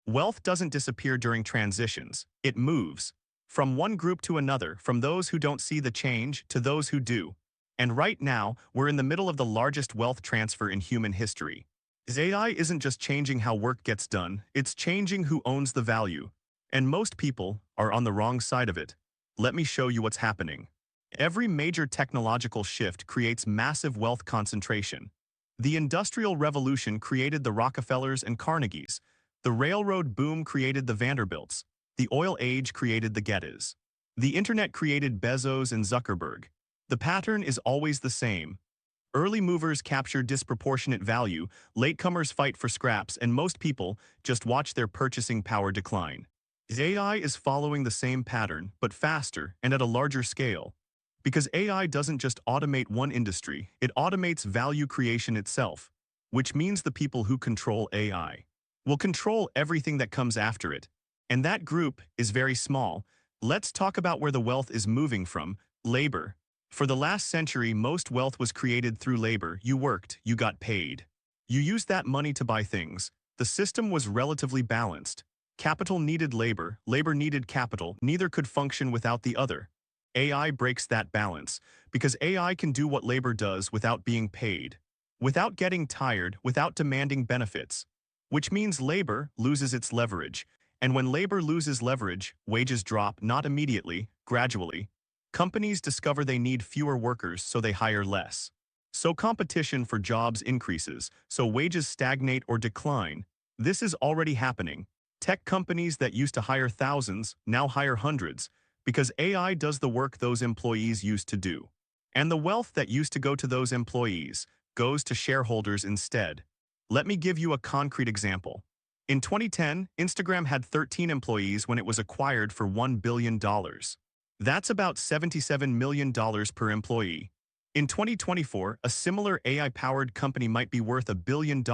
Wealth doesn't disappear during transitions, it moves. From one group to another, from those who don't see the change to those who do. And right now, we're in the middle of the largest wealth transfer in human history. AI isn't just changing how work gets done, it's changing who owns the value. And most people are on the wrong side of it. Let me show you what's happening. Every major technological shift creates massive wealth concentration. The Industrial Revolution created the Rockefellers and Carnegies. The railroad boom created the Vanderbilts. The oil age created the Gettys. The internet created Bezos and Zuckerberg. The pattern is always the same. Early movers capture disproportionate value, latecomers fight for scraps, and most people just watch their purchasing power decline. AI is following the same pattern, but faster and at a larger scale. Because AI doesn't just automate one industry, it automates value creation itself, which means the people who control AI will control everything that comes after it. And that group is very small. Let's talk about where the wealth is moving from: labor. For the last century, most wealth was created through labor. You worked, you got paid. You used that money to buy things. The system was relatively balanced. Capital needed labor, labor needed capital, neither could function without the other. AI breaks that balance, because AI can do what labor does without being paid, without getting tired, without demanding benefits. Which means labor loses its leverage. And when labor loses leverage, wages drop, not immediately, gradually. Companies discover they need fewer workers, so they hire less. So competition for jobs increases, so wages stagnate or decline. This is already happening. Tech companies that used to hire thousands now hire hundreds, because AI does the work those employees used to do. And the wealth that used to go to those employees goes to shareholders instead. Let me give you a concrete example. In 2010, Instagram had 13 employees when it was acquired for $1 billion. That's about $77 million per employee. In 2024, a similar AI-powered company might be worth $1 billion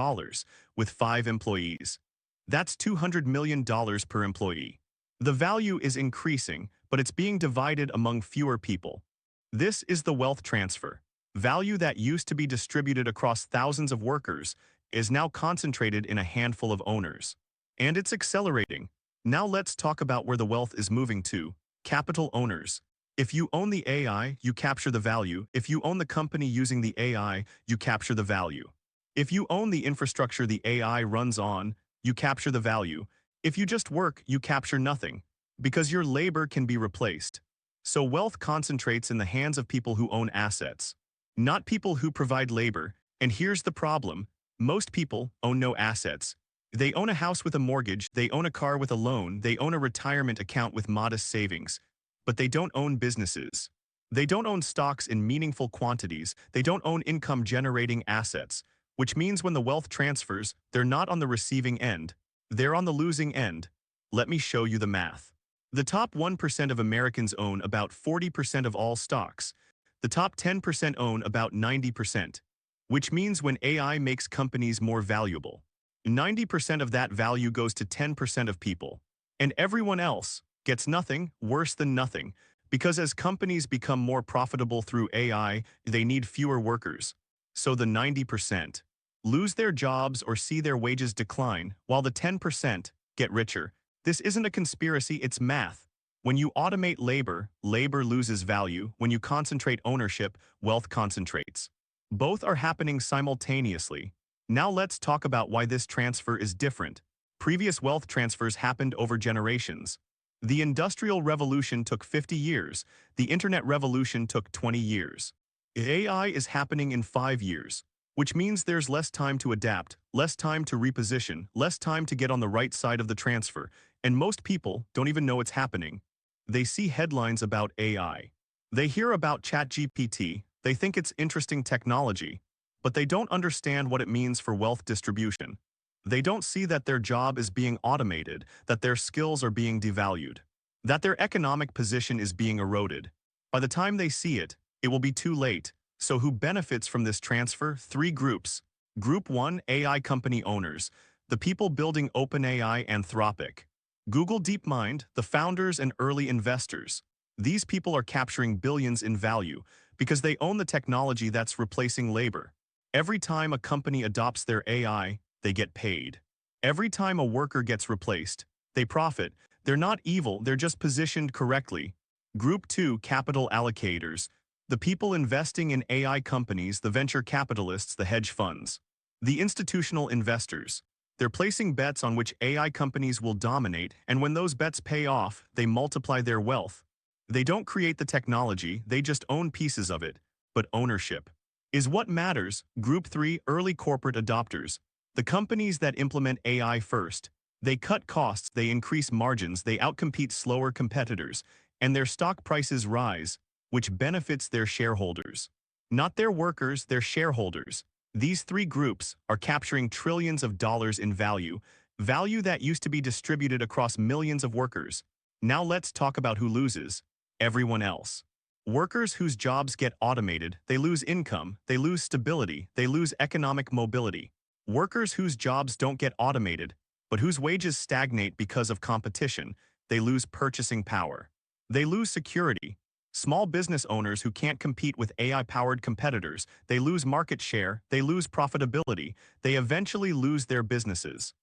with 5 employees. That's $200 million per employee. The value is increasing, but it's being divided among fewer people. This is the wealth transfer. Value that used to be distributed across thousands of workers is now concentrated in a handful of owners. And it's accelerating. Now let's talk about where the wealth is moving to: capital owners. If you own the AI, you capture the value. If you own the company using the AI, you capture the value. If you own the infrastructure the AI runs on, you capture the value. If you just work, you capture nothing, because your labor can be replaced. So wealth concentrates in the hands of people who own assets, not people who provide labor. And here's the problem: most people own no assets. They own a house with a mortgage, they own a car with a loan, they own a retirement account with modest savings. But they don't own businesses. They don't own stocks in meaningful quantities, they don't own income-generating assets, which means when the wealth transfers, they're not on the receiving end. They're on the losing end. Let me show you the math. The top 1% of Americans own about 40% of all stocks. The top 10% own about 90%. Which means when AI makes companies more valuable, 90% of that value goes to 10% of people. And everyone else gets nothing, worse than nothing. Because as companies become more profitable through AI, they need fewer workers. So the 90% lose their jobs or see their wages decline, while the 10% get richer. This isn't a conspiracy, it's math. When you automate labor, labor loses value. When you concentrate ownership, wealth concentrates. Both are happening simultaneously. Now let's talk about why this transfer is different. Previous wealth transfers happened over generations. The Industrial Revolution took 50 years. The Internet Revolution took 20 years. AI is happening in 5 years, which means there's less time to adapt, less time to reposition, less time to get on the right side of the transfer, and most people don't even know it's happening. They see headlines about AI. They hear about ChatGPT, they think it's interesting technology, but they don't understand what it means for wealth distribution. They don't see that their job is being automated, that their skills are being devalued, that their economic position is being eroded. By the time they see it, it will be too late. So who benefits from this transfer? 3 groups. Group 1, AI company owners, the people building OpenAI, Anthropic, Google DeepMind, the founders and early investors. These people are capturing billions in value because they own the technology that's replacing labor. Every time a company adopts their AI, they get paid. Every time a worker gets replaced, they profit. They're not evil, they're just positioned correctly. Group 2 capital allocators, the people investing in AI companies, the venture capitalists, the hedge funds. The institutional investors. They're placing bets on which AI companies will dominate, and when those bets pay off, they multiply their wealth. They don't create the technology, they just own pieces of it. But ownership is what matters. Group 3 early corporate adopters. The companies that implement AI first. They cut costs, they increase margins, they outcompete slower competitors, and their stock prices rise, which benefits their shareholders. Not their workers, their shareholders. These three groups are capturing trillions of dollars in value, value that used to be distributed across millions of workers. Now let's talk about who loses. Everyone else. Workers whose jobs get automated, they lose income, they lose stability, they lose economic mobility. Workers whose jobs don't get automated, but whose wages stagnate because of competition, they lose purchasing power. They lose security. Small business owners who can't compete with AI-powered competitors, they lose market share, they lose profitability, they eventually lose their businesses.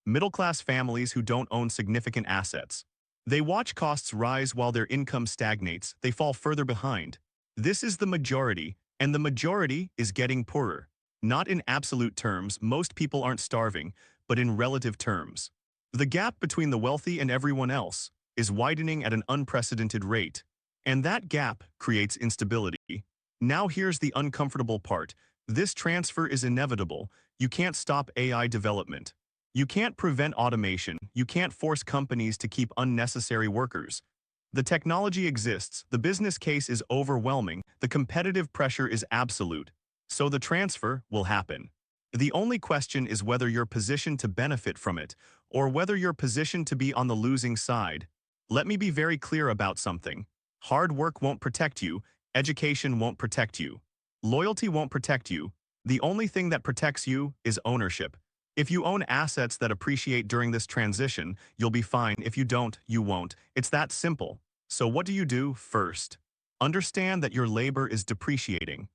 Middle-class families who don't own significant assets. They watch costs rise while their income stagnates, they fall further behind. This is the majority, and the majority is getting poorer. Not in absolute terms, most people aren't starving, but in relative terms. The gap between the wealthy and everyone else is widening at an unprecedented rate. And that gap creates instability. Now here's the uncomfortable part. This transfer is inevitable. You can't stop AI development. You can't prevent automation. You can't force companies to keep unnecessary workers. The technology exists, the business case is overwhelming, the competitive pressure is absolute. So the transfer will happen. The only question is whether you're positioned to benefit from it, or whether you're positioned to be on the losing side. Let me be very clear about something. Hard work won't protect you, education won't protect you. Loyalty won't protect you. The only thing that protects you is ownership. If you own assets that appreciate during this transition, you'll be fine. If you don't, you won't. It's that simple. So what do you do first? Understand that your labor is depreciating.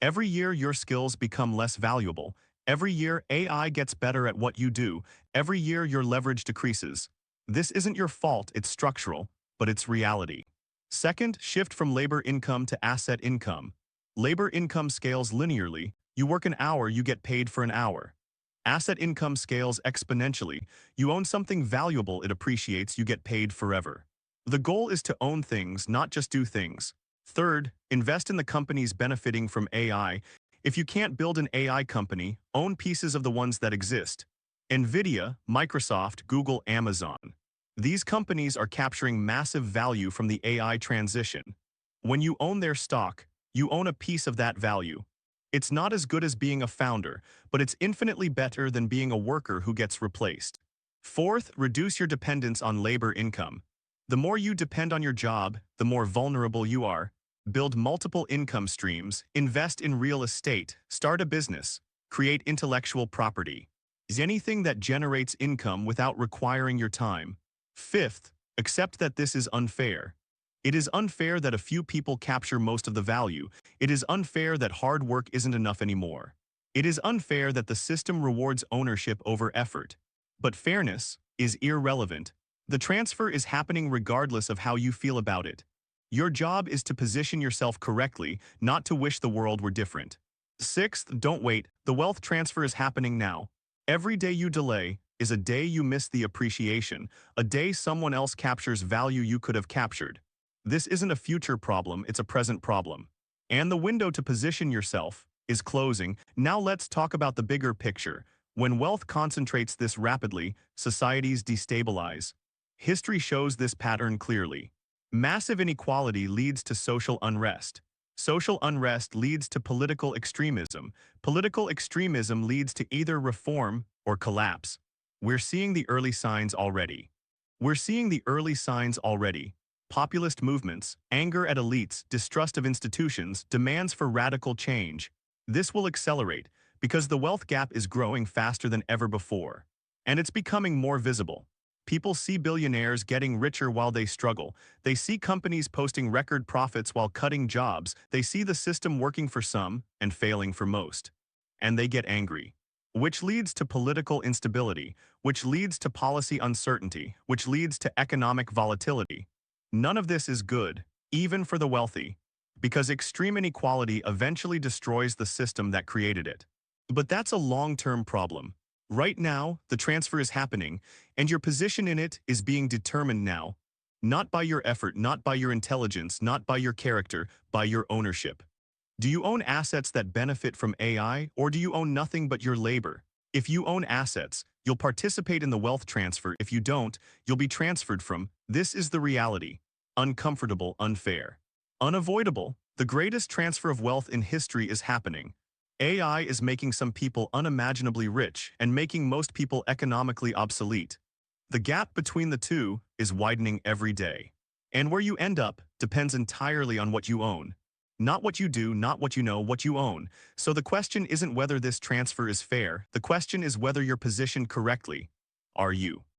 Every year your skills become less valuable. Every year AI gets better at what you do. Every year your leverage decreases. This isn't your fault, it's structural, but it's reality. Second, shift from labor income to asset income. Labor income scales linearly. You work an hour, you get paid for an hour. Asset income scales exponentially. You own something valuable, it appreciates, you get paid forever. The goal is to own things, not just do things. Third, invest in the companies benefiting from AI. If you can't build an AI company, own pieces of the ones that exist. NVIDIA, Microsoft, Google, Amazon. These companies are capturing massive value from the AI transition. When you own their stock, you own a piece of that value. It's not as good as being a founder, but it's infinitely better than being a worker who gets replaced. Fourth, reduce your dependence on labor income. The more you depend on your job, the more vulnerable you are. Build multiple income streams, invest in real estate, start a business, create intellectual property. Is anything that generates income without requiring your time. Fifth, accept that this is unfair. It is unfair that a few people capture most of the value. It is unfair that hard work isn't enough anymore. It is unfair that the system rewards ownership over effort. But fairness is irrelevant. The transfer is happening regardless of how you feel about it. Your job is to position yourself correctly, not to wish the world were different. Sixth, don't wait. The wealth transfer is happening now. Every day you delay is a day you miss the appreciation, a day someone else captures value you could have captured. This isn't a future problem, it's a present problem. And the window to position yourself is closing. Now let's talk about the bigger picture. When wealth concentrates this rapidly, societies destabilize. History shows this pattern clearly. Massive inequality leads to social unrest. Social unrest leads to political extremism. Political extremism leads to either reform or collapse. We're seeing the early signs already. Populist movements, anger at elites, distrust of institutions, demands for radical change. This will accelerate because the wealth gap is growing faster than ever before. And it's becoming more visible. People see billionaires getting richer while they struggle. They see companies posting record profits while cutting jobs. They see the system working for some and failing for most. And they get angry. which leads to political instability, which leads to policy uncertainty, which leads to economic volatility. None of this is good, even for the wealthy, because extreme inequality eventually destroys the system that created it. But that's a long-term problem. Right now, the transfer is happening, and your position in it is being determined now. Not by your effort, not by your intelligence, not by your character, by your ownership. Do you own assets that benefit from AI, or do you own nothing but your labor? If you own assets, you'll participate in the wealth transfer. If you don't, you'll be transferred from. This is the reality. Uncomfortable, unfair. Unavoidable. The greatest transfer of wealth in history is happening. AI is making some people unimaginably rich and making most people economically obsolete. The gap between the two is widening every day. And where you end up depends entirely on what you own. Not what you do, not what you know, what you own. So the question isn't whether this transfer is fair, the question is whether you're positioned correctly. Are you?